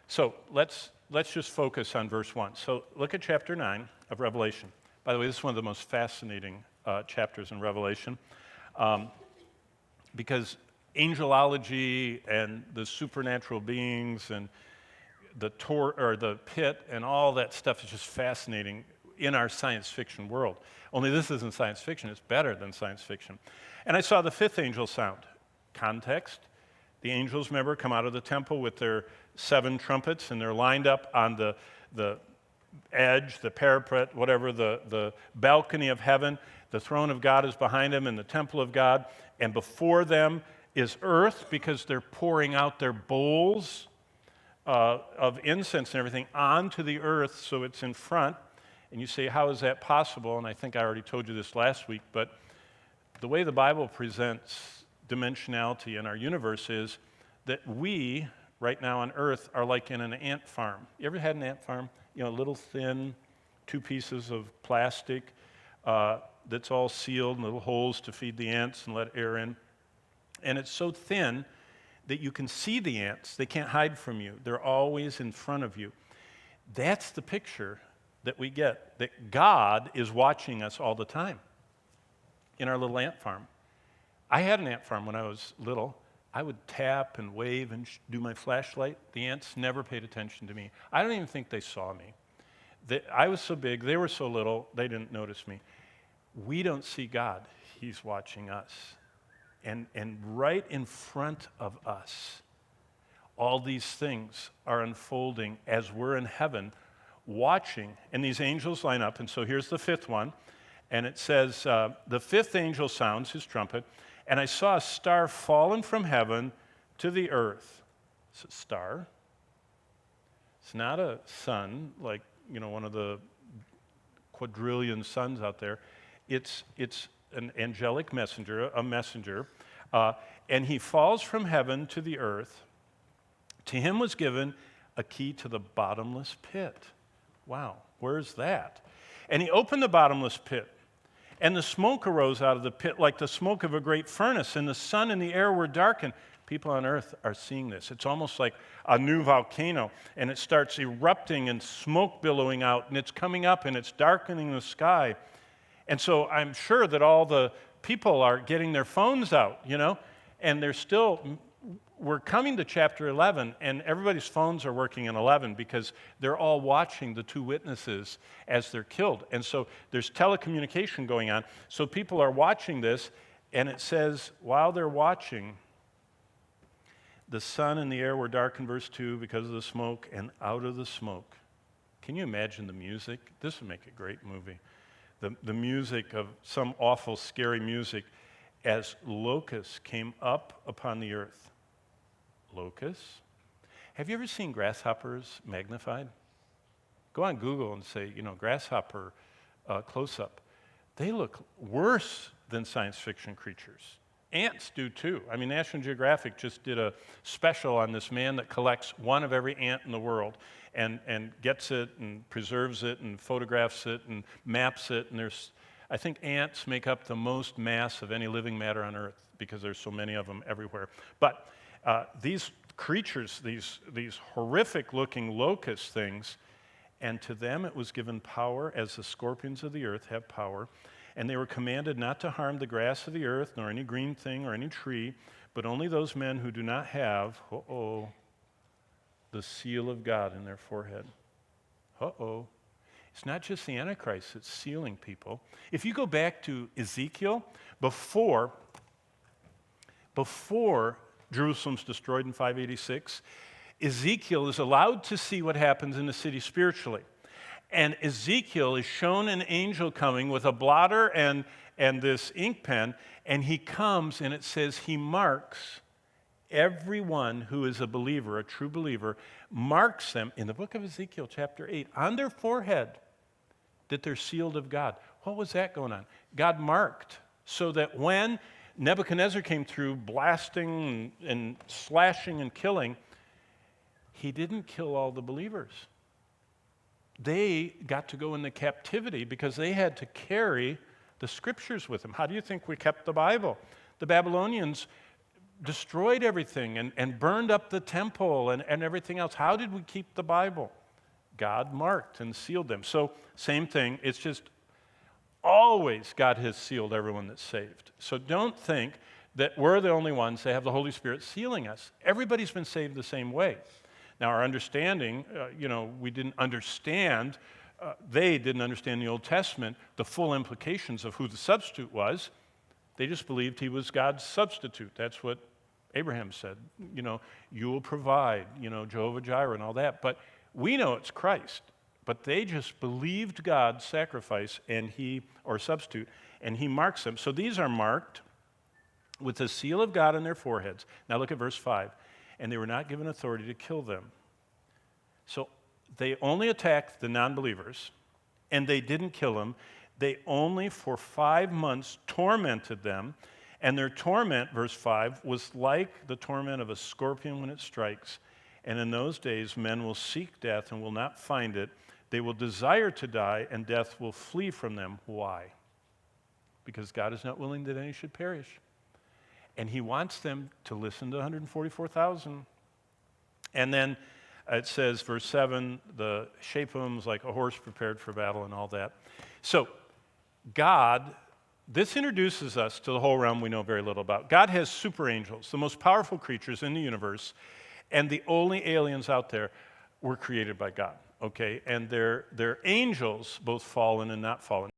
So let's just focus on verse 1. So look at chapter 9 of Revelation. By the way, this is one of the most fascinating chapters in Revelation because angelology and the supernatural beings and the pit and all that stuff is just fascinating in our science fiction world. Only this isn't science fiction, it's better than science fiction. And I saw the fifth angel sound. Context, the angels, remember, come out of the temple with their 7 trumpets, and they're lined up on the edge, the parapet, whatever, the balcony of heaven. The throne of God is behind them in the temple of God, and before them is earth, because they're pouring out their bowls of incense and everything onto the earth, so it's in front. And you say, how is that possible? And I think I already told you this last week, but the way the Bible presents dimensionality in our universe is that we, right now on earth, are like in an ant farm. You ever had an ant farm? You know, a little thin, 2 pieces of plastic that's all sealed, and little holes to feed the ants and let air in. And it's so thin that you can see the ants. They can't hide from you. They're always in front of you. That's the picture that we get, that God is watching us all the time in our little ant farm. I had an ant farm when I was little. I would tap and wave and do my flashlight. The ants never paid attention to me. I don't even think they saw me. I was so big, they were so little, they didn't notice me. We don't see God. He's watching us. And right in front of us, all these things are unfolding as we're in heaven watching. And these angels line up. And so here's the 5th one. And it says, the 5th angel sounds his trumpet, and I saw a star fallen from heaven to the earth. It's a star. It's not a sun, like, you know, one of the quadrillion suns out there. It's an angelic messenger, a messenger. And he falls from heaven to the earth. To him was given a key to the bottomless pit. Wow, where's that? And he opened the bottomless pit. And the smoke arose out of the pit like the smoke of a great furnace, and the sun and the air were darkened. People on earth are seeing this. It's almost like a new volcano, and it starts erupting and smoke billowing out, and it's coming up and it's darkening the sky. And so I'm sure that all the people are getting their phones out, you know, and we're coming to chapter 11, and everybody's phones are working in 11 because they're all watching the 2 witnesses as they're killed. And so there's telecommunication going on. So people are watching this, and it says, while they're watching, the sun and the air were darkened, verse 2, because of the smoke, and out of the smoke. Can you imagine the music? This would make a great movie. The music of some awful, scary music as locusts came up upon the earth. Locusts. Have you ever seen grasshoppers magnified? Go on Google and say, you know, grasshopper close-up. They look worse than science fiction creatures. Ants do too. I mean, National Geographic just did a special on this man that collects one of every ant in the world and gets it and preserves it and photographs it and maps it. And I think ants make up the most mass of any living matter on Earth because there's so many of them everywhere. But these creatures, these horrific-looking locust things, and to them it was given power, as the scorpions of the earth have power, and they were commanded not to harm the grass of the earth, nor any green thing or any tree, but only those men who do not have, the seal of God in their forehead. It's not just the Antichrist that's sealing people. If you go back to Ezekiel, before Jerusalem's destroyed in 586, Ezekiel is allowed to see what happens in the city spiritually. And Ezekiel is shown an angel coming with a blotter and this ink pen, and he comes, and it says he marks everyone who is a believer, a true believer, marks them in the book of Ezekiel, chapter 8, on their forehead that they're sealed of God. What was that going on? God marked so that when Nebuchadnezzar came through blasting and slashing and killing, he didn't kill all the believers. They got to go into captivity because they had to carry the scriptures with them. How do you think we kept the Bible? The Babylonians destroyed everything and burned up the temple and everything else. How did we keep the Bible? God marked and sealed them. So same thing, it's just always God has sealed everyone that's saved. So don't think that we're the only ones that have the Holy Spirit sealing us. Everybody's been saved the same way. Now our understanding, we didn't understand, they didn't understand the Old Testament, the full implications of who the substitute was. They just believed he was God's substitute. That's what Abraham said. You will provide, Jehovah Jireh and all that. But we know it's Christ. But they just believed God's sacrifice or substitute, and he marks them. So these are marked with the seal of God on their foreheads. Now look at verse 5. And they were not given authority to kill them. So they only attacked the non-believers, and they didn't kill them. They only for 5 months tormented them, and their torment, verse 5, was like the torment of a scorpion when it strikes. And in those days men will seek death and will not find it. They will desire to die, and death will flee from them. Why? Because God is not willing that any should perish. And he wants them to listen to 144,000. And then it says, verse 7, the Shapham's like a horse prepared for battle and all that. So God, this introduces us to the whole realm we know very little about. God has super angels, the most powerful creatures in the universe, and the only aliens out there were created by God, okay? And they're angels, both fallen and not fallen.